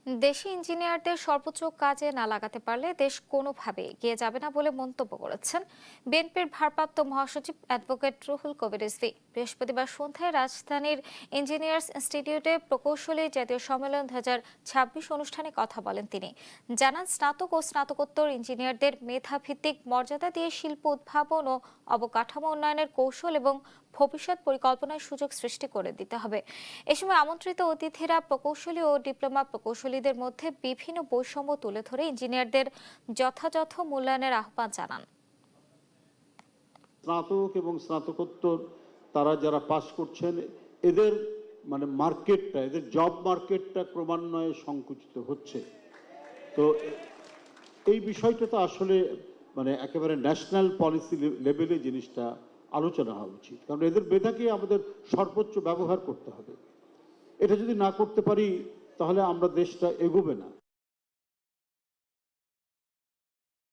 দেশি ইঞ্জিনিয়ারদের সর্বোচ্চ কাজে না লাগাতে পারলে দেশ কোনোভাবে এগিয়ে যাবে না বলে মন্তব্য করেছেন বিএনপির ভারপ্রাপ্ত মহাসচিব অ্যাডভোকেট রুহুল কবির রিজভী। বৃহস্পতিবার সন্ধ্যায় রাজধানীর ইঞ্জিনিয়ার্স ইনস্টিটিউটে প্রকৌশলী জাতীয় সম্মেলন 2026 অনুষ্ঠানে কথা বলেন তিনি। জানান, স্নাতক ও স্নাতকোত্তর ইঞ্জিনিয়ারদের মেধাভিত্তিক মর্যাদা দিয়ে শিল্প উদ্ভাবন ও অবকাঠামো উন্নয়নের কৌশল এবং ভবিষ্যৎ পরিকল্পনার সুযোগ সৃষ্টি করে দিতে হবে। এ সময় আমন্ত্রিত অতিথিরা প্রকৌশলী ও ডিপ্লোমা প্রকৌশলীদের মধ্যে বিভিন্ন বৈষম্য তুলে ধরে ইঞ্জিনিয়ারদের যথাযথ মূল্যায়নের আহ্বান জানান। স্নাতক এবং স্নাতকোত্তর তারা যারা পাশ করছেন, এদের মার্কেটটা, এদের জব মার্কেটটা ক্রমান্বয়ে সংকুচিত হচ্ছে। তো এই বিষয়টা তো আসলে একেবারে ন্যাশনাল পলিসি লেভেলে জিনিসটা আলোচনা হওয়া উচিত, কারণ এদের মেধাকে আমাদের সর্বোচ্চ ব্যবহার করতে হবে। এটা যদি না করতে পারি তাহলে আমরা দেশটা এগোবে না।